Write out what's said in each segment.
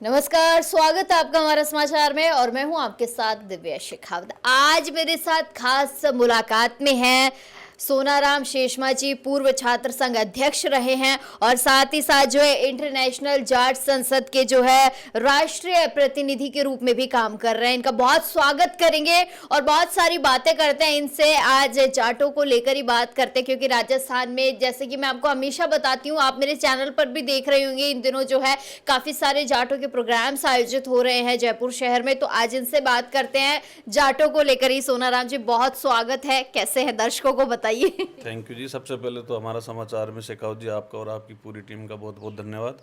नमस्कार, स्वागत है आपका हमारा समाचार में और मैं हूं आपके साथ दिव्या शेखावत। आज मेरे साथ खास मुलाकात में है सोनाराम शेषमा जी, पूर्व छात्र संघ अध्यक्ष रहे हैं और साथ ही साथ जो है इंटरनेशनल जाट संसद के जो है राष्ट्रीय प्रतिनिधि के रूप में भी काम कर रहे हैं। इनका बहुत स्वागत करेंगे और बहुत सारी बातें करते हैं इनसे। आज जाटों को लेकर ही बात करते हैं क्योंकि राजस्थान में, जैसे कि मैं आपको हमेशा बताती हूँ, आप मेरे चैनल पर भी देख रहे होंगे, इन दिनों जो है काफी सारे जाटों के प्रोग्राम्स आयोजित हो रहे हैं जयपुर शहर में। तो आज इनसे बात करते हैं जाटों को लेकर ही। सोनाराम जी, बहुत स्वागत है, कैसे हैं दर्शकों को बताइए। थैंक यू जी। सबसे पहले तो हमारा समाचार में शेखावत जी, आपका और आपकी पूरी टीम का बहुत बहुत धन्यवाद।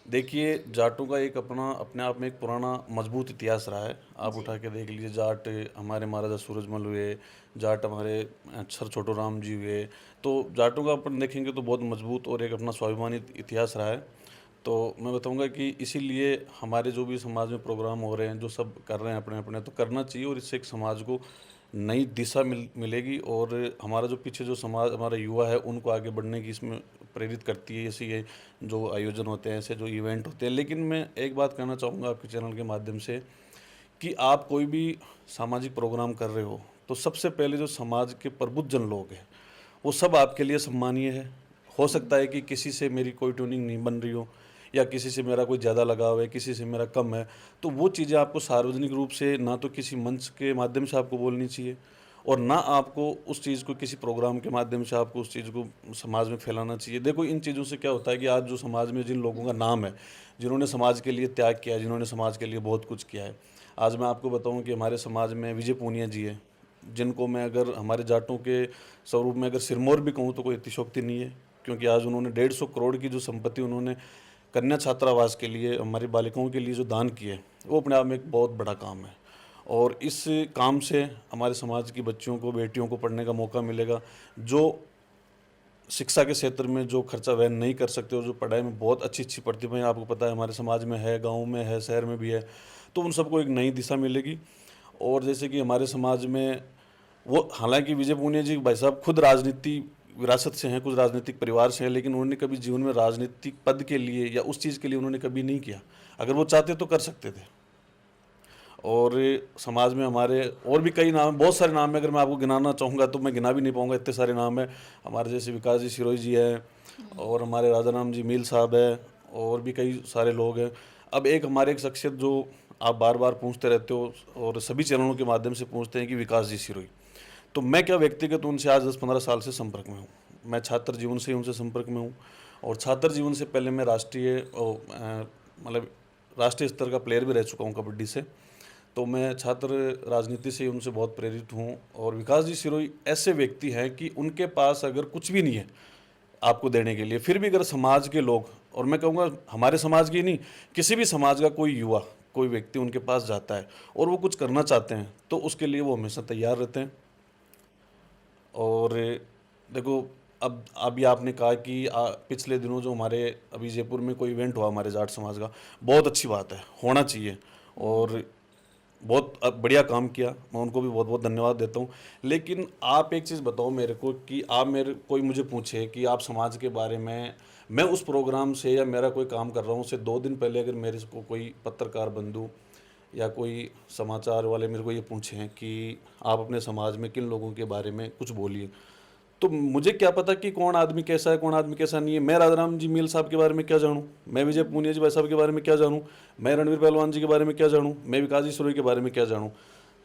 देखिए, जाटों का एक अपने आप में एक पुराना मजबूत इतिहास रहा है। आप उठा के देख लीजिए, जाट हमारे महाराजा सूरजमल हुए, जाट हमारे सर छोटू राम जी हुए। तो जाटों का अपन देखेंगे तो बहुत मजबूत और एक अपना स्वाभिमानी इतिहास रहा है। तो मैं बताऊंगा कि इसीलिए हमारे जो भी समाज में प्रोग्राम हो रहे हैं, जो सब कर रहे हैं अपने अपने, तो करना चाहिए और इससे एक समाज को नई दिशा मिलेगी और हमारा जो पीछे जो समाज हमारा युवा है उनको आगे बढ़ने की इसमें प्रेरित करती है ऐसे ये जो आयोजन होते हैं, ऐसे जो इवेंट होते हैं। लेकिन मैं एक बात कहना चाहूँगा आपके चैनल के माध्यम से कि आप कोई भी सामाजिक प्रोग्राम कर रहे हो तो सबसे पहले जो समाज के प्रबुद्धजन लोग हैं वो सब आपके लिए सम्मानीय है। हो सकता है कि किसी से मेरी कोई ट्यूनिंग नहीं बन रही हो या किसी से मेरा कोई ज़्यादा लगाव है, किसी से मेरा कम है, तो वो चीज़ें आपको सार्वजनिक रूप से ना तो किसी मंच के माध्यम से आपको बोलनी चाहिए और ना आपको उस चीज़ को किसी प्रोग्राम के माध्यम से आपको उस चीज़ को समाज में फैलाना चाहिए। देखो, इन चीज़ों से क्या होता है कि आज जो समाज में जिन लोगों का नाम है, जिन्होंने समाज के लिए त्याग किया है, जिन्होंने समाज के लिए बहुत कुछ किया है। आज मैं आपको बताऊं कि हमारे समाज में विजय पूनिया जी है, जिनको मैं अगर हमारे जाटों के स्वरूप में अगर सिरमौर भी कहूँ तो कोई अतिशोक्ति नहीं है, क्योंकि आज उन्होंने 150 करोड़ की जो संपत्ति उन्होंने कन्या छात्रावास के लिए, हमारी बालिकाओं के लिए जो दान किए, वो अपने आप में एक बहुत बड़ा काम है। और इस काम से हमारे समाज की बच्चियों को, बेटियों को पढ़ने का मौका मिलेगा। जो शिक्षा के क्षेत्र में जो खर्चा वहन नहीं कर सकते और जो पढ़ाई में बहुत अच्छी अच्छी प्रतिभाएं आपको पता है हमारे समाज में है, गाँव में है, शहर में भी है, तो उन सबको एक नई दिशा मिलेगी। और जैसे कि हमारे समाज में वो, हालांकि विजय पूनिया जी भाई साहब खुद राजनीति विरासत से हैं, कुछ राजनीतिक परिवार से हैं, लेकिन उन्होंने कभी जीवन में राजनीतिक पद के लिए या उस चीज़ के लिए उन्होंने कभी नहीं किया। अगर वो चाहते तो कर सकते थे। और समाज में हमारे और भी कई नाम, बहुत सारे नाम है, अगर मैं आपको गिनाना चाहूँगा तो मैं गिना भी नहीं पाऊँगा, इतने सारे नाम है। हमारे जैसे विकास जी सिरोही जी हैं और हमारे राजा राम जी मील साहब है और भी कई सारे लोग हैं। अब एक हमारे एक शख्सियत जो आप बार बार पूछते रहते हो और सभी चैनलों के माध्यम से पूछते हैं कि विकास जी सिरोही, तो मैं क्या व्यक्तिगत उनसे आज 10-15 साल से संपर्क में हूँ। मैं छात्र जीवन से ही उनसे संपर्क में हूँ और छात्र जीवन से पहले मैं राष्ट्रीय मतलब राष्ट्रीय स्तर का प्लेयर भी रह चुका हूँ कबड्डी से। तो मैं छात्र राजनीति से उनसे बहुत प्रेरित हूँ। और विकास जी सिरोही ऐसे व्यक्ति हैं कि उनके पास अगर कुछ भी नहीं है आपको देने के लिए, फिर भी अगर समाज के लोग, और मैं कहूँगा हमारे समाज की नहीं, किसी भी समाज का कोई युवा, कोई व्यक्ति उनके पास जाता है और वो कुछ करना चाहते हैं तो उसके लिए वो हमेशा तैयार रहते हैं। और देखो, अब अभी आपने कहा कि पिछले दिनों जो हमारे अभी जयपुर में कोई इवेंट हुआ हमारे जाट समाज का, बहुत अच्छी बात है, होना चाहिए और बहुत बढ़िया काम किया, मैं उनको भी बहुत बहुत धन्यवाद देता हूँ। लेकिन आप एक चीज़ बताओ मेरे को कि आप मेरे कोई मुझे पूछे कि आप समाज के बारे में, मैं उस प्रोग्राम से या मेरा कोई काम कर रहा हूँ उससे 2 दिन पहले अगर मेरे को कोई पत्रकार बंधु या कोई समाचार वाले मेरे को ये पूछें कि आप अपने समाज में किन लोगों के बारे में कुछ बोलिए, तो मुझे क्या पता कि कौन आदमी कैसा है, कौन आदमी कैसा नहीं है। मैं राजाराम जी मील साहब के बारे में क्या जानूँ, मैं विजय पूनिया जी भाई साहब के बारे में क्या जानूँ, मैं रणवीर पहलवान जी के बारे में क्या जानूँ, मैं विकास जी सिरोही के बारे में क्या जानूँ।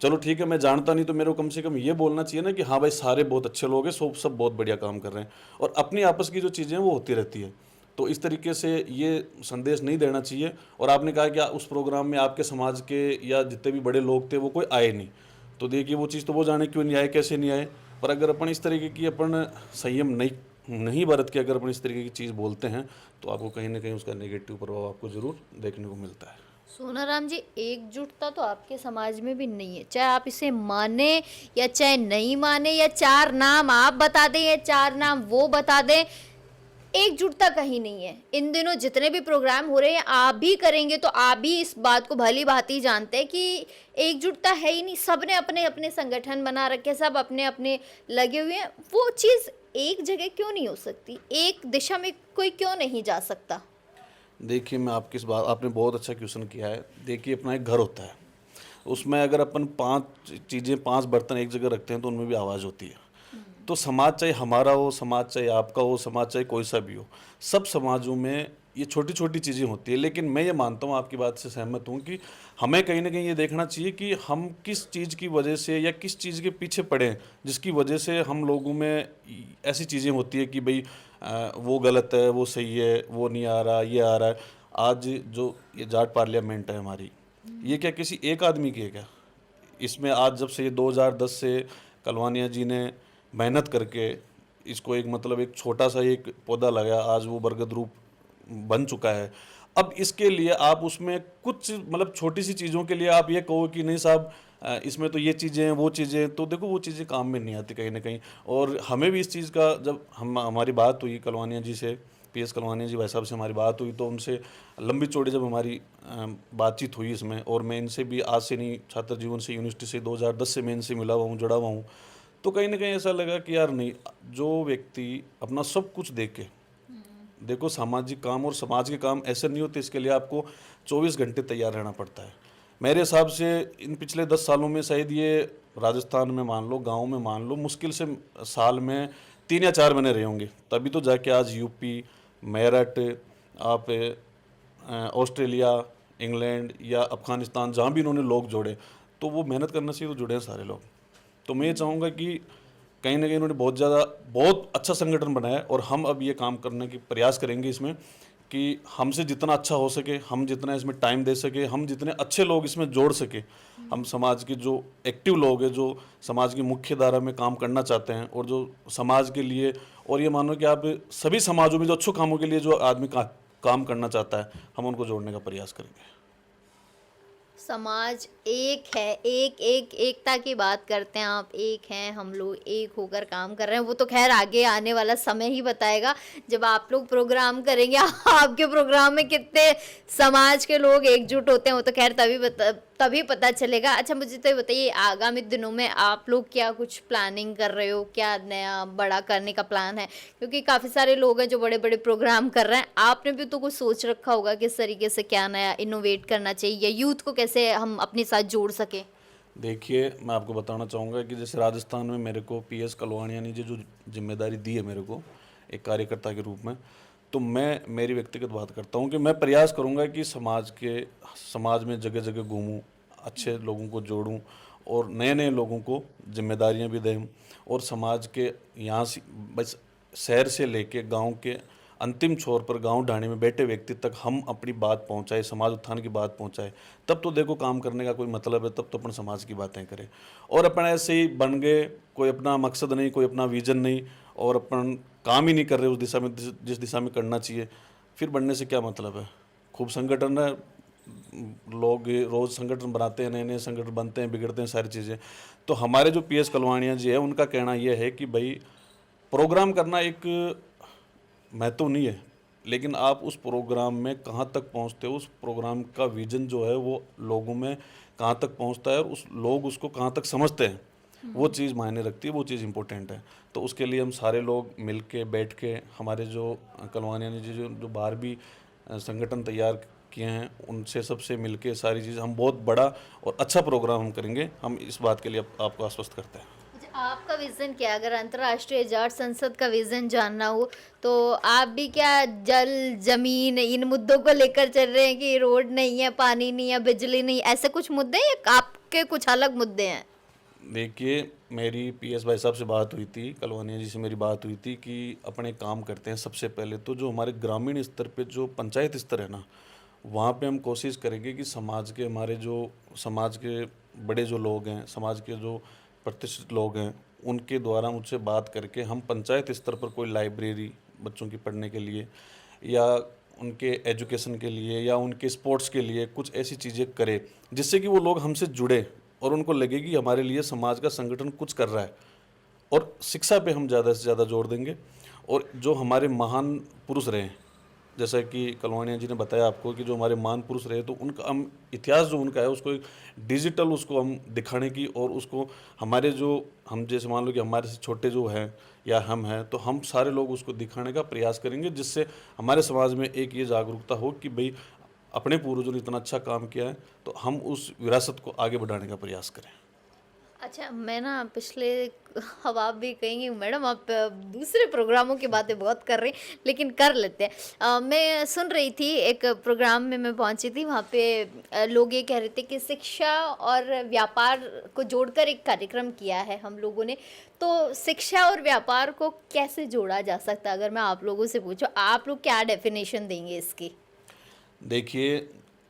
चलो ठीक है, मैं जानता नहीं तो मेरे को कम से कम ये बोलना चाहिए ना कि हाँ भाई सारे बहुत अच्छे लोग हैं, सब बहुत बढ़िया काम कर रहे हैं और अपनी आपस की जो चीज़ें हैं वो होती रहती है। तो इस तरीके से ये संदेश नहीं देना चाहिए। और आपने कहा कि उस प्रोग्राम में आपके समाज के या जितने भी बड़े लोग थे वो कोई आए नहीं, तो देखिए वो चीज़ तो वो जाने क्यों नहीं आए, कैसे नहीं आए। पर अगर अपन इस तरीके की अपन संयम नहीं बरत के अगर अपन इस तरीके की चीज़ बोलते हैं तो आपको कहीं ना कहीं उसका नेगेटिव प्रभाव आपको ज़रूर देखने को मिलता है। सोनाराम जी, एकजुटता तो आपके समाज में भी नहीं है, चाहे आप इसे माने या चाहे नहीं माने, या 4 नाम आप बता दें या 4 नाम वो बता दें, एकजुटता कहीं नहीं है। इन दिनों जितने भी प्रोग्राम हो रहे हैं, आप भी करेंगे तो आप भी इस बात को भली भांति जानते हैं कि एकजुटता है ही नहीं। सब ने अपने अपने संगठन बना रखे, सब अपने अपने लगे हुए हैं। वो चीज़ एक जगह क्यों नहीं हो सकती, एक दिशा में कोई क्यों नहीं जा सकता? देखिए, मैं आपकी इस बात आपने बहुत अच्छा क्वेश्चन किया है। देखिए, अपना एक घर होता है, उसमें अगर अपन 5 चीज़ें 5 बर्तन एक जगह रखते हैं तो उनमें भी आवाज़ होती है। तो समाज चाहे हमारा हो, समाज चाहे आपका हो, समाज चाहे कोई सा भी हो, सब समाजों में ये छोटी-छोटी चीज़ें होती हैं। लेकिन मैं ये मानता हूँ, आपकी बात से सहमत हूँ कि हमें कहीं न कहीं ये देखना चाहिए कि हम किस चीज़ की वजह से या किस चीज़ के पीछे पड़े हैं, जिसकी वजह से हम लोगों में ऐसी चीज़ें होती है कि भई वो गलत है, वो सही है, वो नहीं आ रहा, ये आ रहा है। आज जो ये जाट पार्लियामेंट है हमारी, ये क्या किसी एक आदमी की है क्या? इसमें आज जब से ये 2010 से कलवानिया जी ने मेहनत करके इसको एक मतलब एक छोटा सा एक पौधा लगाया, आज वो बरगद रूप बन चुका है। अब इसके लिए आप उसमें कुछ मतलब छोटी सी चीज़ों के लिए आप ये कहो कि नहीं साहब, इसमें तो ये चीज़ें हैं, वो चीज़ें हैं, तो देखो वो चीज़ें काम में नहीं आती कहीं ना कहीं। और हमें भी इस चीज़ का जब हमारी बात हुई कलवानिया जी से, पीएस कलवानिया जी भाई साहब से हमारी बात हुई, तो उनसे लंबी चौड़ी जब हमारी बातचीत हुई इसमें, और मैं इनसे भी आज से नहीं, छात्र जीवन से, यूनिवर्सिटी से 2010 से मैं इनसे मिला हुआ हूँ, जुड़ा हुआ हूँ। तो कहीं ना कहीं ऐसा लगा कि यार नहीं, जो व्यक्ति अपना सब कुछ दे के, देखो सामाजिक काम और समाज के काम ऐसे नहीं होते, इसके लिए आपको 24 घंटे तैयार रहना पड़ता है। मेरे हिसाब से इन पिछले 10 सालों में शायद ये राजस्थान में मान लो, गांव में मान लो, मुश्किल से साल में 3 या 4 महीने रहे होंगे, तभी तो जाके आज यूपी, मेरठ, आप ऑस्ट्रेलिया, इंग्लैंड या अफगानिस्तान, जहाँ भी इन्होंने लोग जोड़े, तो वो मेहनत करने से ही तो जुड़े हैं सारे लोग। तो मैं ये चाहूँगा कि कहीं ना कहीं इन्होंने बहुत अच्छा संगठन बनाया है, और हम अब ये काम करने की प्रयास करेंगे इसमें कि हमसे जितना अच्छा हो सके, हम जितना इसमें टाइम दे सके, हम जितने अच्छे लोग इसमें जोड़ सके, हम समाज के जो एक्टिव लोग हैं, जो समाज की मुख्य धारा में काम करना चाहते हैं, और जो समाज के लिए, और ये मानो कि आप सभी समाजों में जो अच्छे कामों के लिए जो आदमी काम करना चाहता है, हम उनको जोड़ने का प्रयास करेंगे। समाज एक है, एक एक एकता की बात करते हैं आप, एक हैं हम लोग, एक होकर काम कर रहे हैं। वो तो खैर आगे आने वाला समय ही बताएगा, जब आप लोग प्रोग्राम करेंगे आपके प्रोग्राम में कितने समाज के लोग एकजुट होते हैं, वो तो खैर तभी पता चलेगा। अच्छा, मुझे तो ये बताइए, आगामी दिनों में आप लोग क्या कुछ प्लानिंग कर रहे हो, क्या नया बड़ा करने का प्लान है? क्योंकि काफ़ी सारे लोग हैं जो बड़े बड़े प्रोग्राम कर रहे हैं, आपने भी तो कुछ सोच रखा होगा किस तरीके से क्या नया इनोवेट करना चाहिए, या यूथ को कैसे हम अपने साथ जोड़ सकें। देखिए, मैं आपको बताना चाहूँगा कि जैसे राजस्थान में मेरे को पीएस कलवानिया ने जो जिम्मेदारी दी है मेरे को एक कार्यकर्ता के रूप में, तो मैं मेरी व्यक्तिगत बात करता हूँ कि मैं प्रयास करूँगा कि समाज में जगह जगह घूमूँ, अच्छे लोगों को जोड़ूँ, और नए नए लोगों को जिम्मेदारियाँ भी दें, और समाज के यहाँ से बस शहर से लेके गांव के अंतिम छोर पर, गांव ढाणी में बैठे व्यक्ति तक हम अपनी बात पहुंचाए, समाज उत्थान की बात पहुंचाए, तब तो देखो काम करने का कोई मतलब है, तब तो अपन समाज की बातें करें। और अपन ऐसे ही बन गए, कोई अपना मकसद नहीं, कोई अपना विजन नहीं, और अपन काम ही नहीं कर रहे उस दिशा में जिस दिशा में करना चाहिए, फिर बनने से क्या मतलब है। खूब संगठन है, लोग रोज़ संगठन बनाते हैं, नए नए संगठन बनते हैं, बिगड़ते हैं सारी चीज़ें। तो हमारे जो पीएस कलवानिया जी है, उनका कहना यह है कि भाई प्रोग्राम करना एक महत्व नहीं है, लेकिन आप उस प्रोग्राम में कहाँ तक पहुँचते हो, उस प्रोग्राम का विजन जो है वो लोगों में कहाँ तक पहुँचता है, और उस लोग उसको कहाँ तक समझते हैं, वो चीज़ मायने रखती है, वो चीज़ इंपॉर्टेंट है। तो उसके लिए हम सारे लोग मिल के बैठ के, हमारे जो कलवानिया ने जी जो बाहर भी संगठन तैयार किए हैं, उनसे सबसे मिल के सारी चीज़ हम बहुत बड़ा और अच्छा प्रोग्राम हम करेंगे, हम इस बात के लिए आपको आश्वस्त करते हैं। अच्छा, आपका विजन क्या है? अगर अंतर्राष्ट्रीय जाट संसद का विजन जानना हो, तो आप भी क्या जल जमीन इन मुद्दों को लेकर चल रहे हैं कि रोड नहीं है, पानी नहीं है, बिजली नहीं, ऐसे कुछ मुद्दे हैं, या आपके कुछ अलग मुद्दे हैं? देखिए, मेरी पीएस भाई साहब से बात हुई थी, कलवानिया जी से मेरी बात हुई थी कि अपने काम करते हैं। सबसे पहले तो जो हमारे ग्रामीण स्तर पे जो पंचायत स्तर है ना, वहाँ पे हम कोशिश करेंगे कि समाज के बड़े जो लोग हैं, समाज के जो प्रतिष्ठित लोग हैं, उनके द्वारा मुझसे बात करके हम पंचायत स्तर पर कोई लाइब्रेरी बच्चों की पढ़ने के लिए, या उनके एजुकेशन के लिए, या उनके स्पोर्ट्स के लिए कुछ ऐसी चीज़ें करें, जिससे कि वो लोग हमसे जुड़े और उनको लगे कि हमारे लिए समाज का संगठन कुछ कर रहा है। और शिक्षा पे हम ज़्यादा से ज़्यादा जोर देंगे, और जो हमारे महान पुरुष रहे हैं, जैसा कि कलवानिया जी ने बताया आपको कि जो हमारे महान पुरुष रहे, तो उनका हम इतिहास जो उनका है उसको एक डिजिटल उसको हम दिखाने की, और उसको हमारे जो हम जैसे मान लो कि हमारे से छोटे जो हैं या हम हैं, तो हम सारे लोग उसको दिखाने का प्रयास करेंगे, जिससे हमारे समाज में एक ये जागरूकता हो कि भाई अपने पूर्वजों ने इतना अच्छा काम किया है, तो हम उस विरासत को आगे बढ़ाने का प्रयास करें। अच्छा, मैं ना पिछले अब आप भी कहेंगी मैडम आप दूसरे प्रोग्रामों की बातें बहुत कर रही हैं, लेकिन कर लेते हैं। मैं सुन रही थी एक प्रोग्राम में मैं पहुंची थी, वहाँ पे लोग ये कह रहे थे कि शिक्षा और व्यापार को जोड़कर एक कार्यक्रम किया है हम लोगों ने। तो शिक्षा और व्यापार को कैसे जोड़ा जा सकता है? अगर मैं आप लोगों से पूछूं, आप लोग क्या डेफिनेशन देंगे इसकी? देखिए,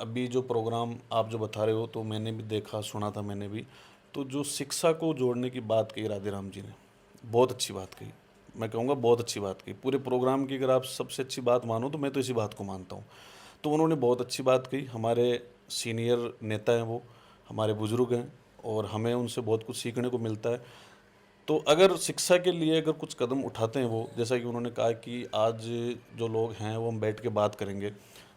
अभी जो प्रोग्राम आप जो बता रहे हो, तो मैंने भी देखा, सुना था मैंने भी। तो जो शिक्षा को जोड़ने की बात कही राधे राम जी ने, बहुत अच्छी बात कही। मैं कहूँगा बहुत अच्छी बात कही। पूरे प्रोग्राम की अगर आप सबसे अच्छी बात मानो, तो मैं तो इसी बात को मानता हूँ। तो उन्होंने बहुत अच्छी बात कही। हमारे सीनियर नेता हैं वो, हमारे बुज़ुर्ग हैं, और हमें उनसे बहुत कुछ सीखने को मिलता है। तो अगर शिक्षा के लिए अगर कुछ कदम उठाते हैं वो, जैसा कि उन्होंने कहा कि आज जो लोग हैं वो हम बैठ के बात करेंगे,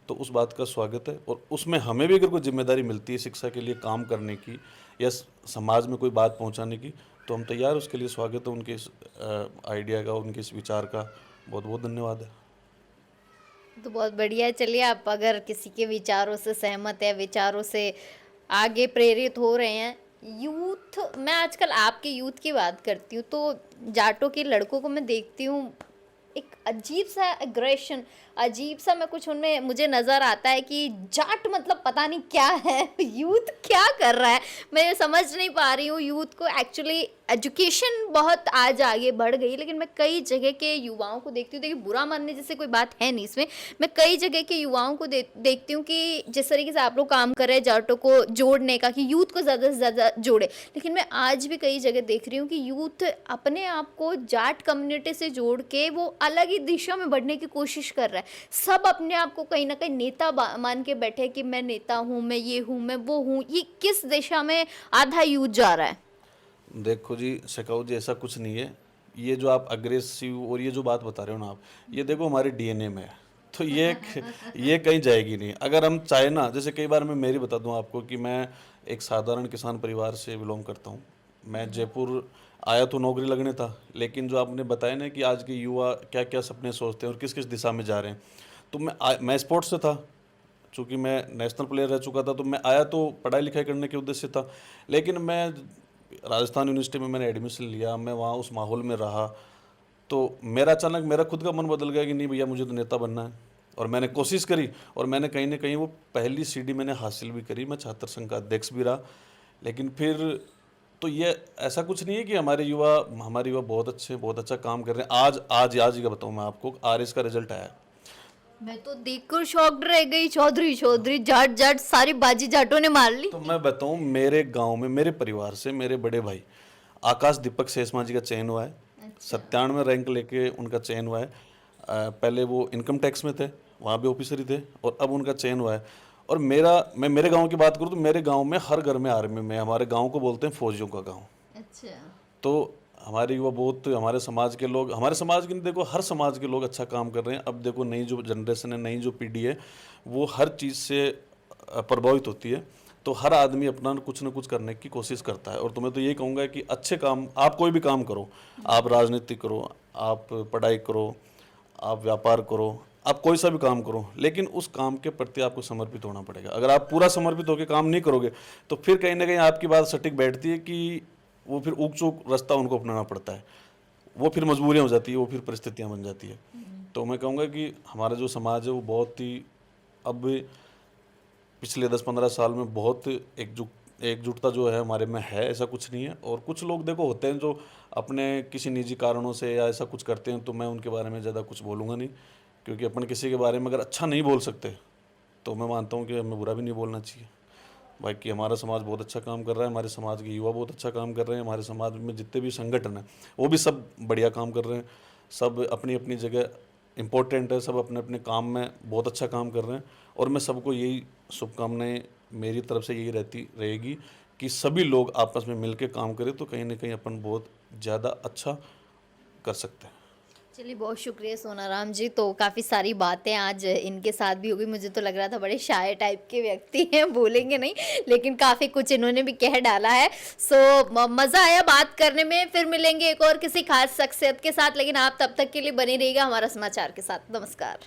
तो उस बात का स्वागत है। और उसमें हमें भी अगर कोई जिम्मेदारी मिलती है शिक्षा के लिए काम करने की, या समाज में कोई बात पहुंचाने की, तो हम तैयार, उसके लिए स्वागत है उनके इस आइडिया का, उनके इस विचार का। बहुत बहुत धन्यवाद है। तो बहुत बढ़िया है। चलिए, आप अगर किसी के विचारों से सहमत है, विचारों से आगे प्रेरित हो रहे हैं, यूथ, मैं आजकल आपके यूथ की बात करती हूँ, तो जाटों के लड़कों को मैं देखती हूँ, एक अजीब सा एग्रेशन, अजीब सा मैं कुछ उनमें मुझे नज़र आता है कि जाट मतलब पता नहीं क्या है। यूथ क्या कर रहा है, मैं समझ नहीं पा रही हूँ यूथ को। एक्चुअली एजुकेशन बहुत आज आगे बढ़ गई, लेकिन मैं कई जगह के युवाओं को देखती हूँ, देखिए बुरा मानने जैसे कोई बात है नहीं इसमें। मैं कई जगह के युवाओं को देखती हूँ कि जिस तरीके से आप लोग काम कर रहे हैं जाटों को जोड़ने का, कि यूथ को ज़्यादा से ज़्यादा जोड़े, लेकिन मैं आज भी कई जगह देख रही हूँ कि यूथ अपने आप को जाट कम्युनिटी से जोड़ के वो अलग ही दिशा में बढ़ने की कोशिश कर रहा है। सब अपने आप को कहीं ना कहीं नेता मान के बैठे कि मैं नेता हूँ, मैं ये हूँ, मैं वो हूँ। ये किस दिशा में आधा यूथ जा रहा है? देखो जी शेखावत जी, ऐसा कुछ नहीं है। ये जो आप अग्रेसिव और ये जो बात बता रहे हो ना आप, ये देखो हमारे डीएनए में है। तो ये कहीं जाएगी नहीं। अगर हम चाहे ना, जैसे कई बार मैं मेरी बता दूं आपको कि मैं एक साधारण किसान परिवार से बिलोंग करता हूं। मैं जयपुर आया तो नौकरी लगने था, लेकिन जो आपने बताया ना कि आज के युवा क्या क्या सपने सोचते हैं और किस किस दिशा में जा रहे हैं, तो मैं स्पोर्ट्स से था। चूँकि मैं नेशनल प्लेयर रह चुका था, तो मैं आया तो पढ़ाई लिखाई करने के उद्देश्य से था। लेकिन मैं राजस्थान यूनिवर्सिटी में मैंने एडमिशन लिया, मैं वहाँ उस माहौल में रहा, तो मेरा अचानक मेरा खुद का मन बदल गया कि नहीं भैया, मुझे तो नेता बनना है। और मैंने कोशिश करी, और मैंने कहीं ना कहीं वो पहली सीढ़ी मैंने हासिल भी करी। मैं छात्र संघ का अध्यक्ष भी रहा। लेकिन फिर तो ये ऐसा कुछ नहीं है कि हमारे युवा बहुत अच्छे, बहुत अच्छा काम कर रहे हैं। आज ही का बताऊँ मैं आपको, आरएस का रिजल्ट आया। मैं तो देखकर शॉक्ड रह गई। चौधरी चौधरी, जाट जाट, सारी बाजी जाटों ने मार ली। तो मैं बताऊं, मेरे गांव में मेरे परिवार से मेरे बड़े भाई आकाश दीपक शेषमा जी का चयन हुआ है। अच्छा। 97 रैंक लेके उनका चयन हुआ है। पहले वो इनकम टैक्स में थे, वहाँ भी ऑफिसर ही थे, और अब उनका चयन हुआ है। और मैं मेरे गांव की बात करूँ तो मेरे गांव में हर घर में आर्मी में, हमारे गांव को बोलते हैं फौजियों का गांव। अच्छा। तो हमारे युवा बहुत, हमारे समाज के लोग, हमारे समाज के नहीं, देखो हर समाज के लोग अच्छा काम कर रहे हैं। अब देखो नई जो जनरेशन है, नई जो पीढ़ी है, वो हर चीज़ से प्रभावित होती है। तो हर आदमी अपना कुछ ना कुछ करने की कोशिश करता है। और तुम्हें तो यही कहूँगा कि अच्छे काम, आप कोई भी काम करो, आप राजनीति करो, आप पढ़ाई करो, आप व्यापार करो, आप कोई सा भी काम करो, लेकिन उस काम के प्रति आपको समर्पित होना पड़ेगा। अगर आप पूरा समर्पित होकर काम नहीं करोगे, तो फिर कहीं ना कहीं आपकी बात सटीक बैठती है कि वो फिर ऊक चूक रास्ता उनको अपनाना पड़ता है। वो फिर मजबूरियाँ हो जाती है, वो फिर परिस्थितियाँ बन जाती है। तो मैं कहूँगा कि हमारा जो समाज है वो बहुत ही, अब पिछले 10-15 साल में बहुत एकजुटता जो है हमारे में है। ऐसा कुछ नहीं है। और कुछ लोग देखो होते हैं जो अपने किसी निजी कारणों से या ऐसा कुछ करते हैं, तो मैं उनके बारे में ज़्यादा कुछ बोलूँगा नहीं, क्योंकि अपन किसी के बारे में अगर अच्छा नहीं बोल सकते, तो मैं मानता हूँ कि हमें बुरा भी नहीं बोलना चाहिए। बाकी हमारा समाज बहुत अच्छा काम कर रहा है, हमारे समाज के युवा बहुत अच्छा काम कर रहे हैं, हमारे समाज में जितने भी संगठन हैं वो भी सब बढ़िया काम कर रहे हैं। सब अपनी अपनी जगह इम्पोर्टेंट है, सब अपने अपने काम में बहुत अच्छा काम कर रहे हैं। और मैं सबको यही शुभकामनाएं, मेरी तरफ से यही रहती रहेगी कि सभी लोग आपस में मिल के काम करें, तो कहीं ना कहीं अपन बहुत ज़्यादा अच्छा कर सकते हैं। चलिए बहुत शुक्रिया सोनाराम जी। तो काफ़ी सारी बातें आज इनके साथ भी हो गई। मुझे तो लग रहा था बड़े शाय टाइप के व्यक्ति हैं, बोलेंगे नहीं, लेकिन काफ़ी कुछ इन्होंने भी कह डाला है। मज़ा आया बात करने में। फिर मिलेंगे एक और किसी खास शख्सियत के साथ, लेकिन आप तब तक के लिए बने रहिएगा हमारा समाचार के साथ। नमस्कार।